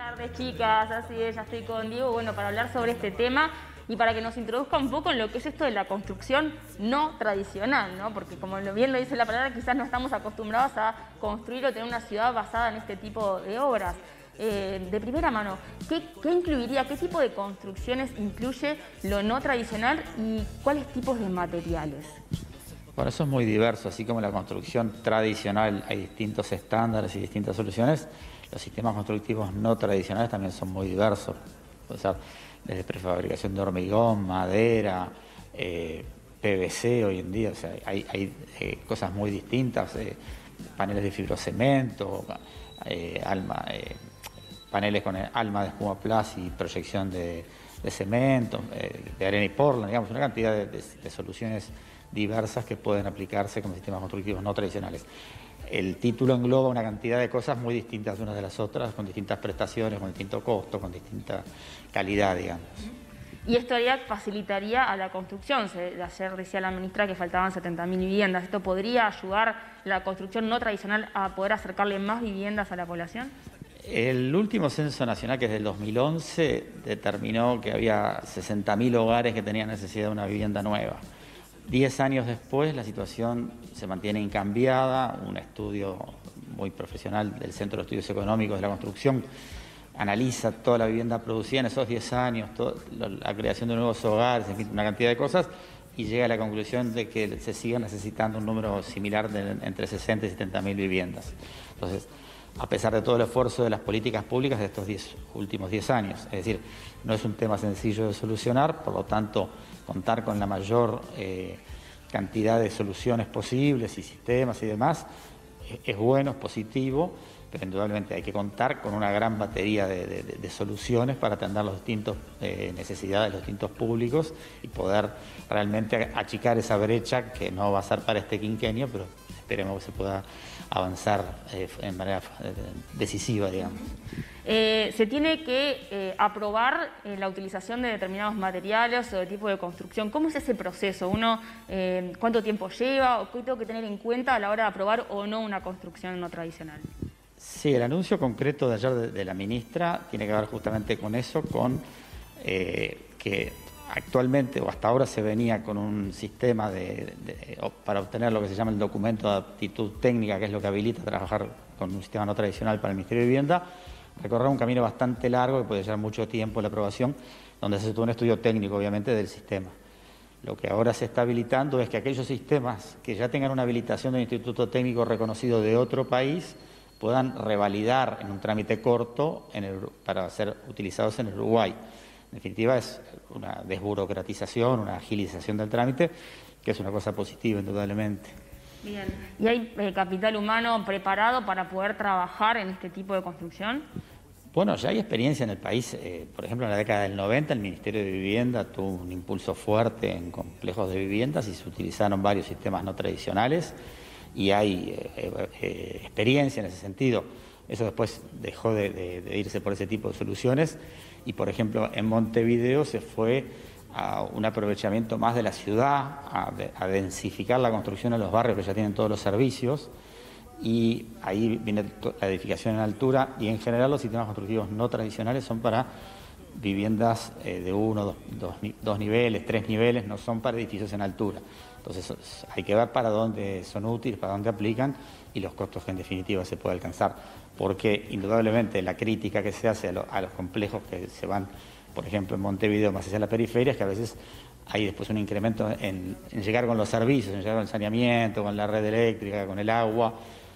Buenas tardes, chicas. Así es, ya estoy con Diego, bueno, para hablar sobre este tema y para que nos introduzca un poco en lo que es esto de la construcción no tradicional, ¿no? Porque como bien lo dice la palabra, quizás no estamos acostumbrados a construir o tener una ciudad basada en este tipo de obras. De primera mano, ¿qué incluiría, qué tipo de construcciones incluye lo no tradicional y cuáles tipos de materiales? Bueno, eso es muy diverso, así como en la construcción tradicional hay distintos estándares y distintas soluciones, los sistemas constructivos no tradicionales también son muy diversos. O sea, desde prefabricación de hormigón, madera, PVC hoy en día, o sea, hay cosas muy distintas, paneles de fibrocemento, paneles con alma de espuma plus y proyección de cemento, de arena y portland, digamos, una cantidad de soluciones diversas que pueden aplicarse como sistemas constructivos no tradicionales. El título engloba una cantidad de cosas muy distintas unas de las otras, con distintas prestaciones, con distinto costo, con distinta calidad, digamos. Y esto facilitaría a la construcción. Ayer decía la ministra que faltaban 70.000 viviendas. ¿Esto podría ayudar a la construcción no tradicional a poder acercarle más viviendas a la población? El último censo nacional, que es del 2011, determinó que había 60.000 hogares que tenían necesidad de una vivienda nueva. 10 años después la situación se mantiene incambiada. Un estudio muy profesional del Centro de Estudios Económicos de la Construcción analiza toda la vivienda producida en esos 10 años, la creación de nuevos hogares, en fin, una cantidad de cosas, y llega a la conclusión de que se sigue necesitando un número similar de entre 60 y 70.000 viviendas. Entonces, a pesar de todo el esfuerzo de las políticas públicas de estos últimos 10 años. Es decir, no es un tema sencillo de solucionar, por lo tanto, contar con la mayor cantidad de soluciones posibles y sistemas y demás es bueno, es positivo, pero indudablemente hay que contar con una gran batería de soluciones para atender las distintas necesidades de los distintos públicos y poder realmente achicar esa brecha que no va a ser para este quinquenio, pero esperemos que se pueda avanzar en manera decisiva, digamos. Se tiene que aprobar la utilización de determinados materiales o de tipo de construcción. ¿Cómo es ese proceso? ¿Cuánto tiempo lleva o qué tengo que tener en cuenta a la hora de aprobar o no una construcción no tradicional? Sí, el anuncio concreto de ayer de la ministra tiene que ver justamente con eso, con que actualmente o hasta ahora se venía con un sistema para obtener lo que se llama el documento de aptitud técnica, que es lo que habilita a trabajar con un sistema no tradicional para el Ministerio de Vivienda, recorrer un camino bastante largo que puede llevar mucho tiempo la aprobación, donde se hace todo un estudio técnico, obviamente, del sistema. Lo que ahora se está habilitando es que aquellos sistemas que ya tengan una habilitación del Instituto Técnico reconocido de otro país puedan revalidar en un trámite corto para ser utilizados en el Uruguay. En definitiva, es una desburocratización, una agilización del trámite, que es una cosa positiva, indudablemente. Bien. ¿Y hay capital humano preparado para poder trabajar en este tipo de construcción? Bueno, ya hay experiencia en el país. Por ejemplo, en la década del 90 el Ministerio de Vivienda tuvo un impulso fuerte en complejos de viviendas y se utilizaron varios sistemas no tradicionales y hay experiencia en ese sentido. Eso después dejó de irse por ese tipo de soluciones y, por ejemplo, en Montevideo se fue a un aprovechamiento más de la ciudad, a densificar la construcción en los barrios que ya tienen todos los servicios, y ahí viene la edificación en altura, y en general los sistemas constructivos no tradicionales son para viviendas de 1, 2 niveles, 3 niveles, no son para edificios en altura. Entonces hay que ver para dónde son útiles, para dónde aplican y los costos que en definitiva se puede alcanzar. Porque indudablemente la crítica que se hace a los complejos que se van, por ejemplo, en Montevideo más hacia la periferia, es que a veces hay después un incremento en llegar con los servicios, en llegar con el saneamiento, con la red eléctrica, con el agua,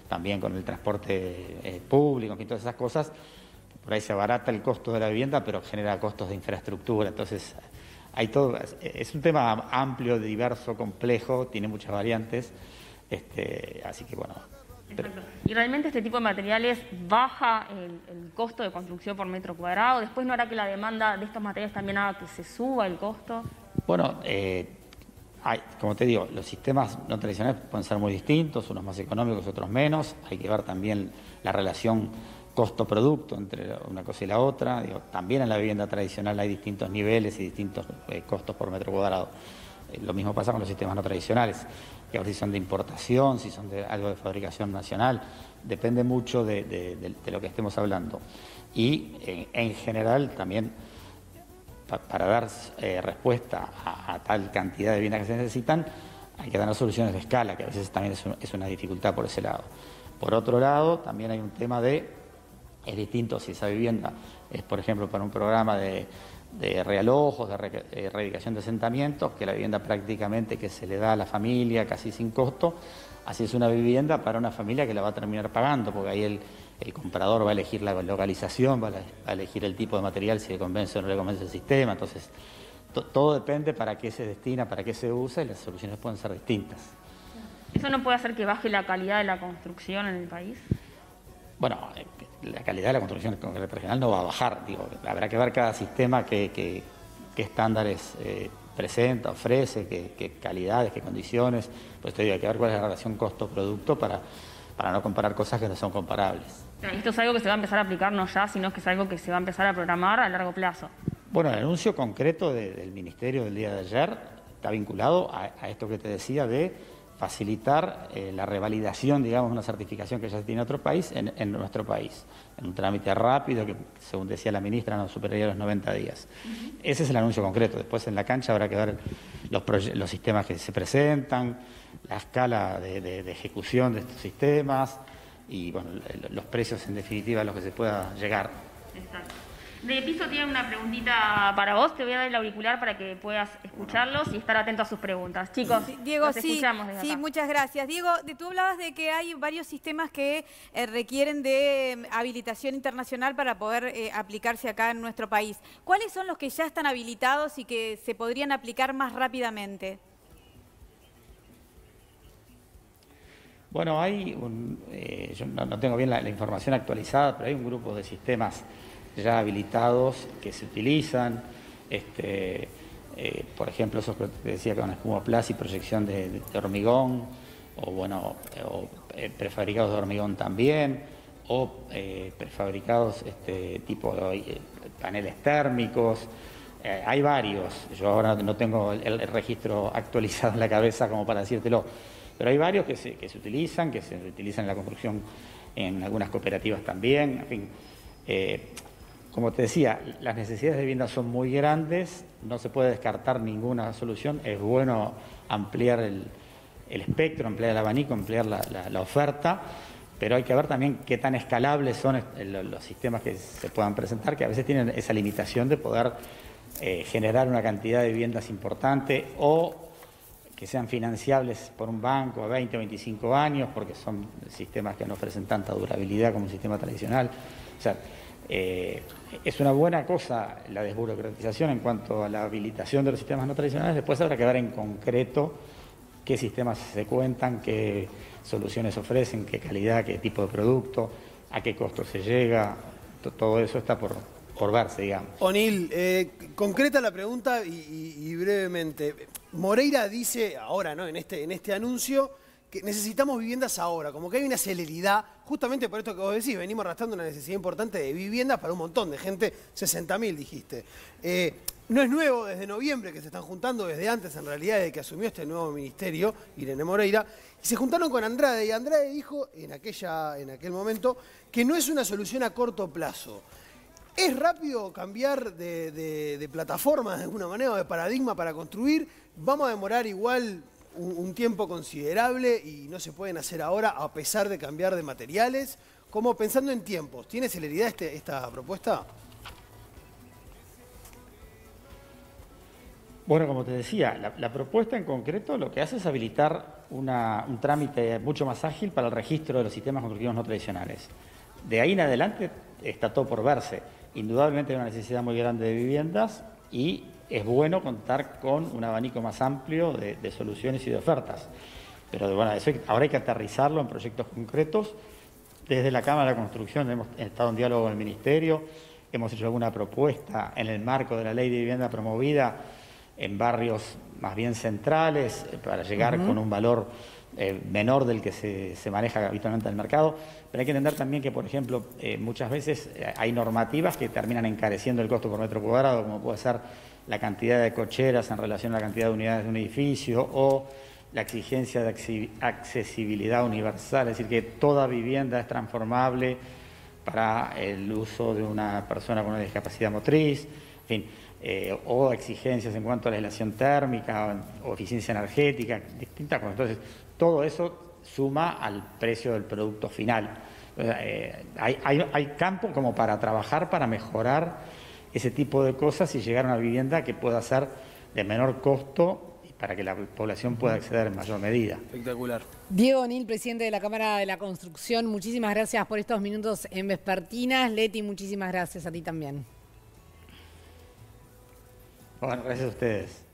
también con el transporte público, y todas esas cosas. Por ahí se abarata el costo de la vivienda, pero genera costos de infraestructura. Entonces, hay todo. Es un tema amplio, diverso, complejo, tiene muchas variantes. Así que bueno. Exacto. ¿Y realmente este tipo de materiales baja el costo de construcción por metro cuadrado? ¿Después no hará que la demanda de estos materiales también haga que se suba el costo? Bueno, como te digo, los sistemas no tradicionales pueden ser muy distintos, unos más económicos, otros menos. Hay que ver también la relación costo-producto entre una cosa y la otra. También en la vivienda tradicional hay distintos niveles y distintos costos por metro cuadrado. Lo mismo pasa con los sistemas no tradicionales, que ahora si son de importación, si son de algo de fabricación nacional, depende mucho de lo que estemos hablando. y en general también para dar respuesta a tal cantidad de viviendas que se necesitan, hay que dar soluciones de escala, que a veces también es una dificultad por ese lado. Por otro lado, también hay un tema es distinto si esa vivienda es, por ejemplo, para un programa de realojos, de erradicación de asentamientos, que la vivienda prácticamente que se le da a la familia casi sin costo, así es una vivienda para una familia que la va a terminar pagando, porque ahí el comprador va a elegir la localización, va a elegir el tipo de material, si le convence o no le convence el sistema, entonces todo depende para qué se destina, para qué se usa y las soluciones pueden ser distintas. ¿Eso no puede hacer que baje la calidad de la construcción en el país? Bueno, la calidad de la construcción regional no va a bajar, digo, habrá que ver cada sistema qué estándares presenta, ofrece, qué calidades, qué condiciones, pues te digo, hay que ver cuál es la relación costo-producto para no comparar cosas que no son comparables. Esto es algo que se va a empezar a aplicar no ya, sino que es algo que se va a empezar a programar a largo plazo. Bueno, el anuncio concreto del Ministerio del día de ayer está vinculado a esto que te decía de facilitar la revalidación, digamos, una certificación que ya se tiene en otro país, en nuestro país, en un trámite rápido que, según decía la ministra, no superaría los 90 días. Ese es el anuncio concreto. Después en la cancha habrá que ver los sistemas que se presentan, la escala de ejecución de estos sistemas y, bueno, los precios en definitiva a los que se pueda llegar. Exacto. De Piso tiene una preguntita para vos, te voy a dar el auricular para que puedas escucharlos y estar atento a sus preguntas. Chicos, sí, Diego, los escuchamos desde acá. Muchas gracias. Diego, tú hablabas de que hay varios sistemas que requieren de habilitación internacional para poder aplicarse acá en nuestro país. ¿Cuáles son los que ya están habilitados y que se podrían aplicar más rápidamente? Bueno, hay yo no tengo bien la información actualizada, pero hay un grupo de sistemas ya habilitados que se utilizan, por ejemplo, esos que te decía con espumoplas y proyección de hormigón, o bueno, prefabricados de hormigón también, o prefabricados tipo paneles térmicos. Hay varios, yo ahora no tengo el registro actualizado en la cabeza como para decírtelo, pero hay varios que se utilizan, en la construcción en algunas cooperativas también, en fin. Como te decía, las necesidades de vivienda son muy grandes, no se puede descartar ninguna solución, es bueno ampliar el espectro, ampliar el abanico, ampliar la oferta, pero hay que ver también qué tan escalables son los sistemas que se puedan presentar, que a veces tienen esa limitación de poder generar una cantidad de viviendas importante o que sean financiables por un banco a 20 o 25 años, porque son sistemas que no ofrecen tanta durabilidad como un sistema tradicional. O sea, es una buena cosa la desburocratización en cuanto a la habilitación de los sistemas no tradicionales. Después habrá que ver en concreto qué sistemas se cuentan, qué soluciones ofrecen, qué calidad, qué tipo de producto, a qué costo se llega. Todo eso está por verse, digamos. O'Neill, concreta la pregunta y brevemente. Moreira dice ahora, ¿no?, en este anuncio, que necesitamos viviendas ahora, como que hay una celeridad, justamente por esto que vos decís, venimos arrastrando una necesidad importante de viviendas para un montón de gente, 60.000 dijiste. No es nuevo, desde noviembre que se están juntando, desde antes en realidad, desde que asumió este nuevo ministerio, Irene Moreira, y se juntaron con Andrade, y Andrade dijo en aquel momento que no es una solución a corto plazo. ¿Es rápido cambiar de plataforma de alguna manera, o de paradigma para construir? ¿Vamos a demorar igual un tiempo considerable y no se pueden hacer ahora a pesar de cambiar de materiales? Como pensando en tiempos, ¿tiene celeridad esta propuesta? Bueno, como te decía, la propuesta en concreto lo que hace es habilitar un trámite mucho más ágil para el registro de los sistemas constructivos no tradicionales. De ahí en adelante está todo por verse. Indudablemente hay una necesidad muy grande de viviendas y es bueno contar con un abanico más amplio de soluciones y de ofertas. Pero bueno, eso ahora hay que aterrizarlo en proyectos concretos. Desde la Cámara de la Construcción hemos estado en diálogo con el Ministerio, hemos hecho alguna propuesta en el marco de la Ley de Vivienda promovida en barrios más bien centrales para llegar con un valor menor del que se maneja habitualmente en el mercado. Pero hay que entender también que, por ejemplo, muchas veces hay normativas que terminan encareciendo el costo por metro cuadrado, como puede ser la cantidad de cocheras en relación a la cantidad de unidades de un edificio o la exigencia de accesibilidad universal, es decir, que toda vivienda es transformable para el uso de una persona con una discapacidad motriz, en fin, o exigencias en cuanto a legislación térmica o eficiencia energética, distintas cosas. Entonces, todo eso suma al precio del producto final. Hay campo como para trabajar, para mejorar ese tipo de cosas y llegar a una vivienda que pueda ser de menor costo y para que la población pueda acceder en mayor medida. Espectacular. Diego O'Neill, presidente de la Cámara de la Construcción, muchísimas gracias por estos minutos en Vespertinas. Leti, muchísimas gracias a ti también. Bueno, gracias a ustedes.